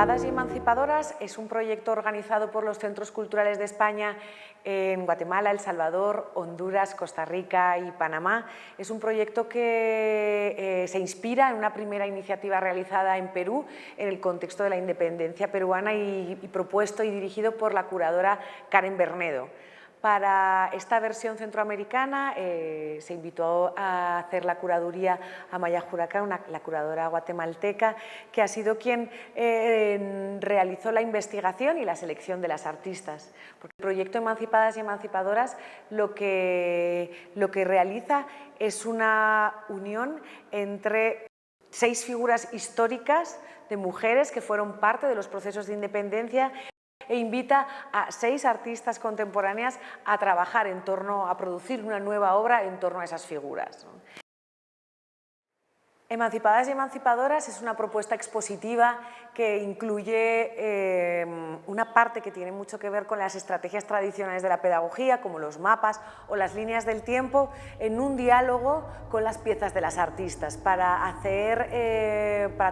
Emancipadas y Emancipadoras es un proyecto organizado por los Centros Culturales de España en Guatemala, El Salvador, Honduras, Costa Rica y Panamá. Es un proyecto que se inspira en una primera iniciativa realizada en Perú en el contexto de la independencia peruana y propuesto y dirigido por la curadora Karen Bernedo. Para esta versión centroamericana se invitó a hacer la curaduría a Maya Juracá, la curadora guatemalteca, que ha sido quien realizó la investigación y la selección de las artistas. Porque el proyecto Emancipadas y Emancipadoras lo que realiza es una unión entre 6 figuras históricas de mujeres que fueron parte de los procesos de independencia e invita a 6 artistas contemporáneas a trabajar a producir una nueva obra en torno a esas figuras, ¿no? Emancipadas y Emancipadoras es una propuesta expositiva que incluye una parte que tiene mucho que ver con las estrategias tradicionales de la pedagogía, como los mapas o las líneas del tiempo, en un diálogo con las piezas de las artistas, para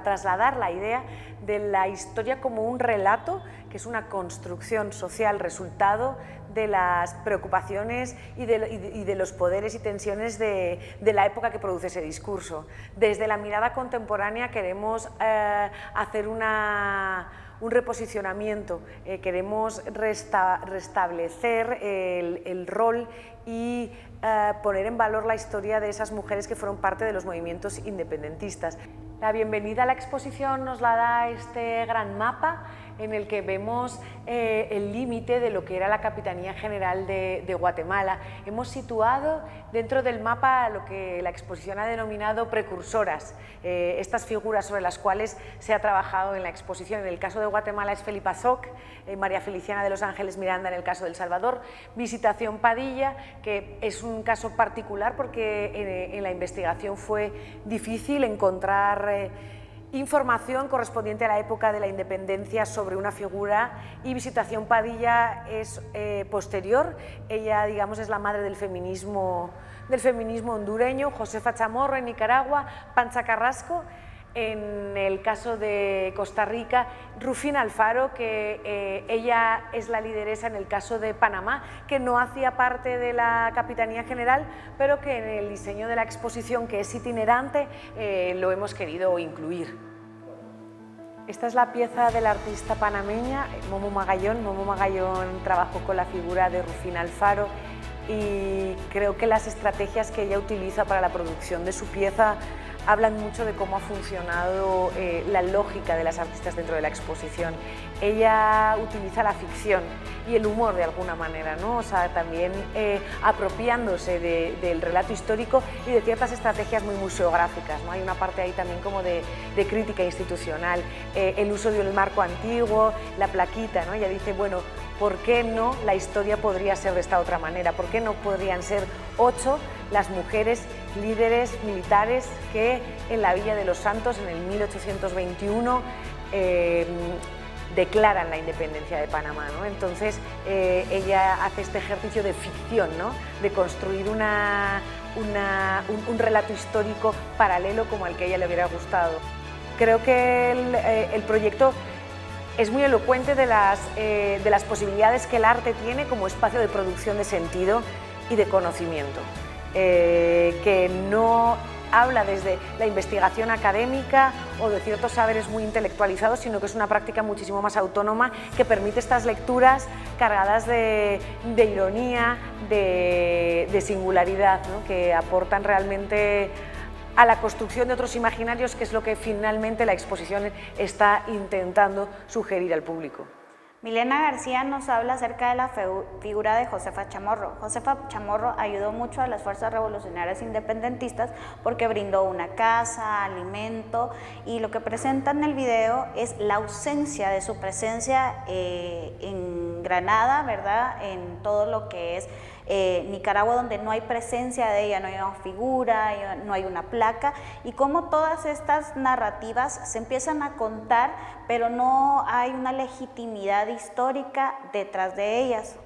trasladar la idea de la historia como un relato, que es una construcción social resultado de las preocupaciones y de los poderes y tensiones de la época que produce ese discurso. Desde la mirada contemporánea queremos hacer un reposicionamiento, queremos restablecer el rol y poner en valor la historia de esas mujeres que fueron parte de los movimientos independentistas. La bienvenida a la exposición nos la da este gran mapa en el que vemos el límite de lo que era la Capitanía General de Guatemala. Hemos situado dentro del mapa lo que la exposición ha denominado precursoras, estas figuras sobre las cuales se ha trabajado en la exposición. En el caso de Guatemala es Felipa Zoc, María Feliciana de los Ángeles Miranda en el caso del Salvador, Visitación Padilla, que es un caso particular porque en la investigación fue difícil encontrar información correspondiente a la época de la independencia sobre una figura, y Visitación Padilla es posterior. Ella, digamos, es la madre del feminismo hondureño. Josefa Chamorro en Nicaragua, Pancha Carrasco en el caso de Costa Rica, Rufina Alfaro, que ella es la lideresa en el caso de Panamá, que no hacía parte de la Capitanía General, pero que en el diseño de la exposición, que es itinerante, lo hemos querido incluir. Esta es la pieza de la artista panameña Momo Magallón. Momo Magallón trabajó con la figura de Rufina Alfaro y creo que las estrategias que ella utiliza para la producción de su pieza hablan mucho de cómo ha funcionado la lógica de las artistas dentro de la exposición. Ella utiliza la ficción y el humor de alguna manera, ¿no? O sea, también apropiándose del relato histórico y de ciertas estrategias muy museográficas, ¿no? Hay una parte ahí también como de crítica institucional, el uso del marco antiguo, la plaquita, ¿no? Ella dice, bueno, ¿por qué no la historia podría ser de esta otra manera? ¿Por qué no podrían ser 8 las mujeres líderes militares que en la Villa de los Santos, en el 1821, declaran la independencia de Panamá, ¿no? Entonces, ella hace este ejercicio de ficción, ¿no? De construir un relato histórico paralelo como al que a ella le hubiera gustado. Creo que el proyecto es muy elocuente de las posibilidades que el arte tiene como espacio de producción de sentido y de conocimiento, que no habla desde la investigación académica o de ciertos saberes muy intelectualizados, sino que es una práctica muchísimo más autónoma que permite estas lecturas cargadas de ironía, de singularidad, ¿no? Que aportan realmente a la construcción de otros imaginarios, que es lo que finalmente la exposición está intentando sugerir al público. Milena García nos habla acerca de la figura de Josefa Chamorro. Josefa Chamorro ayudó mucho a las fuerzas revolucionarias independentistas porque brindó una casa, alimento, y lo que presenta en el video es la ausencia de su presencia en Granada, ¿verdad? En todo lo que es Nicaragua, donde no hay presencia de ella, no hay una figura, no hay una placa, y cómo todas estas narrativas se empiezan a contar, pero no hay una legitimidad histórica detrás de ellas.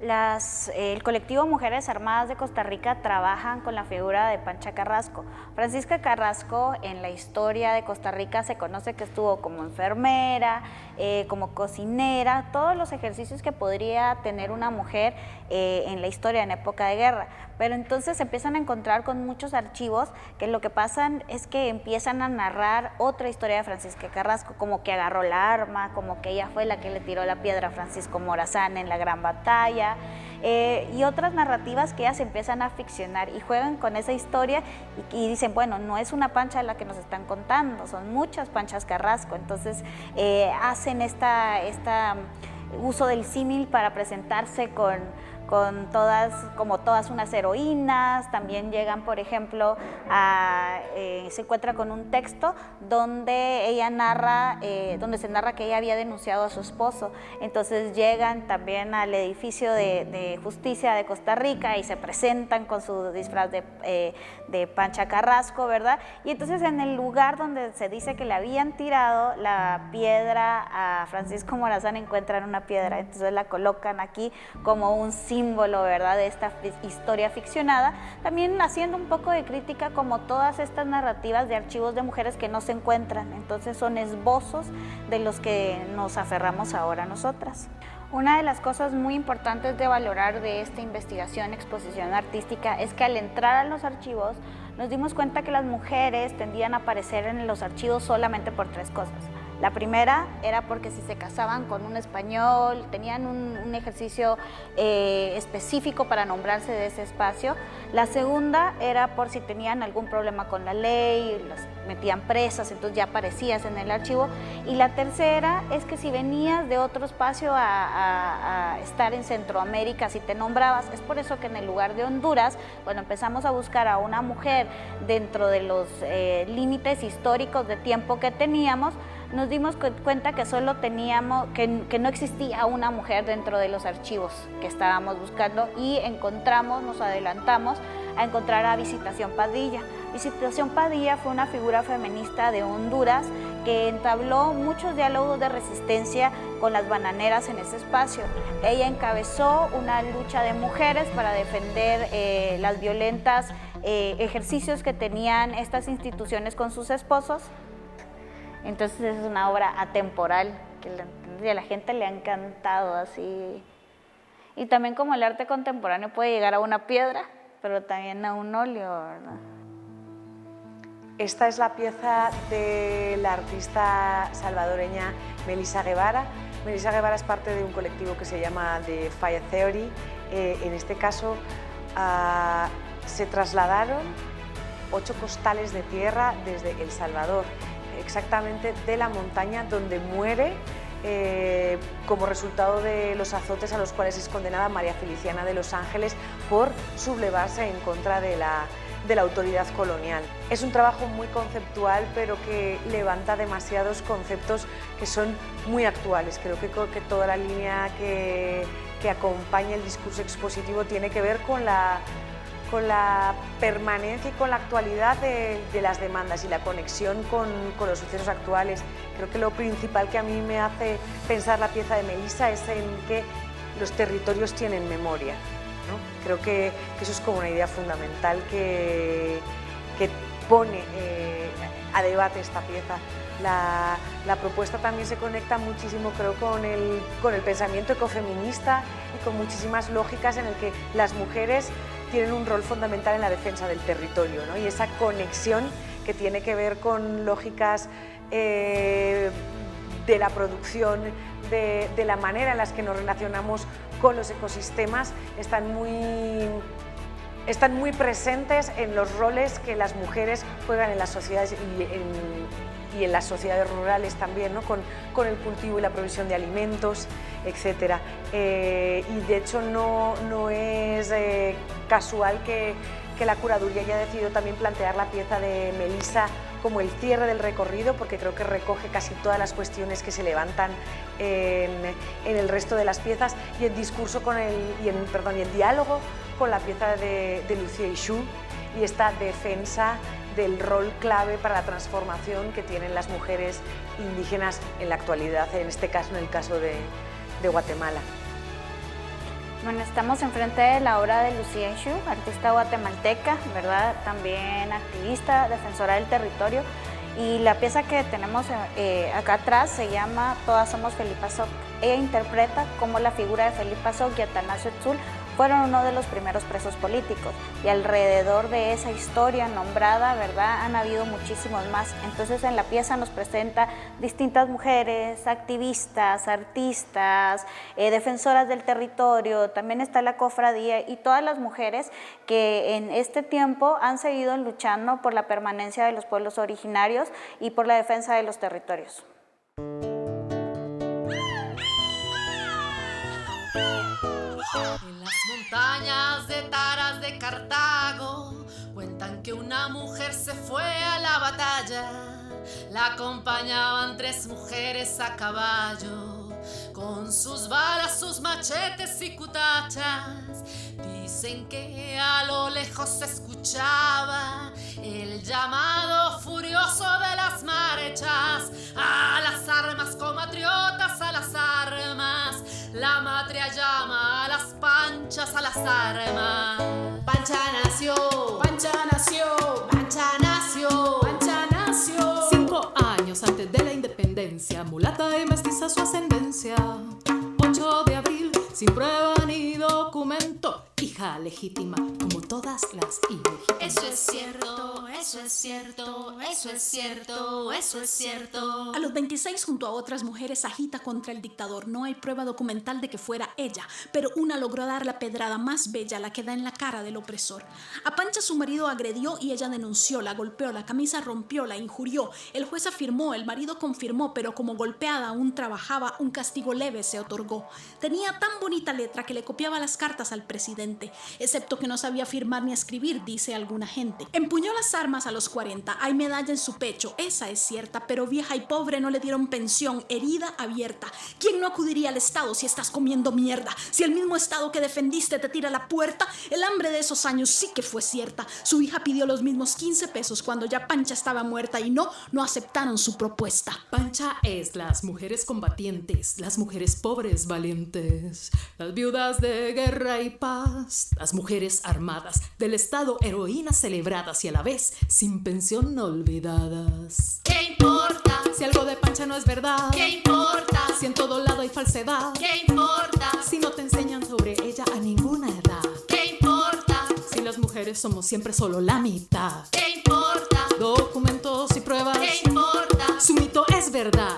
El colectivo Mujeres Armadas de Costa Rica trabajan con la figura de Pancha Carrasco. Francisca Carrasco en la historia de Costa Rica se conoce que estuvo como enfermera, como cocinera, todos los ejercicios que podría tener una mujer en la historia en época de guerra. Pero entonces se empiezan a encontrar con muchos archivos que lo que pasan es que empiezan a narrar otra historia de Francisca Carrasco, como que agarró la arma, como que ella fue la que le tiró la piedra a Francisco Morazán en la gran batalla, y otras narrativas que ellas empiezan a ficcionar y juegan con esa historia y dicen, bueno, no es una Pancha la que nos están contando, son muchas Panchas Carrasco. Entonces hacen esta uso del símil para presentarse con todas, como todas unas heroínas. También llegan, por ejemplo, se encuentra con un texto donde ella narra, donde se narra que ella había denunciado a su esposo. Entonces llegan también al edificio de justicia de Costa Rica y se presentan con su disfraz de Pancha Carrasco, ¿verdad? Y entonces en el lugar donde se dice que le habían tirado la piedra a Francisco Morazán encuentran una piedra, entonces la colocan aquí como un símbolo, ¿verdad?, de esta historia ficcionada, también haciendo un poco de crítica como todas estas narrativas de archivos de mujeres que no se encuentran. Entonces son esbozos de los que nos aferramos ahora nosotras. Una de las cosas muy importantes de valorar de esta investigación, exposición artística, es que al entrar a los archivos nos dimos cuenta que las mujeres tendían a aparecer en los archivos solamente por tres cosas. La primera era porque si se casaban con un español, tenían un ejercicio específico para nombrarse de ese espacio. La segunda era por si tenían algún problema con la ley, las metían presas, entonces ya aparecías en el archivo. Y la tercera es que si venías de otro espacio a estar en Centroamérica, si te nombrabas, es por eso que en el lugar de Honduras, cuando empezamos a buscar a una mujer dentro de los límites históricos de tiempo que teníamos, nos dimos cuenta que solo teníamos, que no existía una mujer dentro de los archivos que estábamos buscando, y encontramos, nos adelantamos a encontrar a Visitación Padilla. Visitación Padilla fue una figura feminista de Honduras que entabló muchos diálogos de resistencia con las bananeras en ese espacio. Ella encabezó una lucha de mujeres para defender las violentas ejercicios que tenían estas instituciones con sus esposos. Entonces es una obra atemporal que a la gente le ha encantado así. Y también como el arte contemporáneo puede llegar a una piedra, pero también a un óleo, ¿verdad? Esta es la pieza de la artista salvadoreña Melissa Guevara. Melissa Guevara es parte de un colectivo que se llama The Fire Theory. En este caso se trasladaron 8 costales de tierra desde El Salvador, exactamente de la montaña donde muere como resultado de los azotes a los cuales es condenada María Feliciana de los Ángeles por sublevarse en contra de la autoridad colonial. Es un trabajo muy conceptual, pero que levanta demasiados conceptos que son muy actuales. Creo que toda la línea que acompaña el discurso expositivo tiene que ver con la permanencia y con la actualidad de las demandas y la conexión con los sucesos actuales. Creo que lo principal que a mí me hace pensar la pieza de Melissa es en que los territorios tienen memoria, ¿no? Creo que eso es como una idea fundamental que pone a debate esta pieza. La propuesta también se conecta muchísimo, creo, con el pensamiento ecofeminista y con muchísimas lógicas en el que las mujeres tienen un rol fundamental en la defensa del territorio, ¿no? Y esa conexión que tiene que ver con lógicas de la producción, de la manera en la que nos relacionamos con los ecosistemas, están muy presentes en los roles que las mujeres juegan en las sociedades y en las sociedades rurales también, ¿no? con el cultivo y la provisión de alimentos, etc. Y de hecho no es casual que la curaduría haya decidido también plantear la pieza de Melissa como el cierre del recorrido, porque creo que recoge casi todas las cuestiones que se levantan en el resto de las piezas, y el discurso y el diálogo con la pieza de Lucía Ixú y esta defensa del rol clave para la transformación que tienen las mujeres indígenas en la actualidad, en este caso, en el caso de Guatemala. Bueno, estamos enfrente de la obra de Lucía Xu, artista guatemalteca, ¿verdad? También activista, defensora del territorio. Y la pieza que tenemos acá atrás se llama Todas somos Felipa Soc. Ella interpreta cómo la figura de Felipa Soc y Atanasio Tzul fueron uno de los primeros presos políticos, y alrededor de esa historia nombrada, ¿verdad?, han habido muchísimos más. Entonces en la pieza nos presenta distintas mujeres, activistas, artistas, defensoras del territorio, también está la cofradía y todas las mujeres que en este tiempo han seguido luchando por la permanencia de los pueblos originarios y por la defensa de los territorios. En las montañas de Taras de Cartago cuentan que una mujer se fue a la batalla. La acompañaban 3 mujeres a caballo, con sus balas, sus machetes y cutachas. Dicen que a lo lejos se escuchaba el llamado furioso de las marchas. A las armas, compatriotas, a las armas. La matria llama a las panchas, a las armas. Pancha nació, Pancha nació, Pancha nació, Pancha nació. 5 años antes de la independencia, mulata y mestiza su ascendencia. 8 de abril, sin prueba ni documento, hija legítima como todas las ilegítimas. Eso es cierto, eso es cierto, eso es cierto, eso es cierto. A los 26, junto a otras mujeres, agita contra el dictador. No hay prueba documental de que fuera ella, pero una logró dar la pedrada más bella, la que da en la cara del opresor. A Pancha su marido agredió y ella denunció, la golpeó, la camisa rompió, la injurió. El juez afirmó, el marido confirmó, pero como golpeada aún trabajaba, un castigo leve se otorgó. Tenía tan bonita letra que le copiaba las cartas al presidente, excepto que no sabía firmar ni escribir, dice alguna gente. Empuñó las armas a los 40, hay medalla en su pecho, esa es cierta, pero vieja y pobre no le dieron pensión, herida abierta. ¿Quién no acudiría al Estado si estás comiendo mierda? Si el mismo Estado que defendiste te tira a la puerta, el hambre de esos años sí que fue cierta. Su hija pidió los mismos 15 pesos cuando ya Pancha estaba muerta y no aceptaron su propuesta. Pancha es las mujeres combatientes, las mujeres pobres valientes, las viudas de guerra y paz, las mujeres armadas del Estado, heroínas celebradas y a la vez sin pensión olvidadas. ¿Qué importa? Si algo de Pancha no es verdad, ¿Qué importa? si en todo lado hay falsedad, ¿Qué importa? si no te enseñan sobre ella a ninguna edad, ¿Qué importa? si las mujeres somos siempre solo la mitad, ¿Qué importa? documentos y pruebas, ¿Qué importa? su mito es verdad.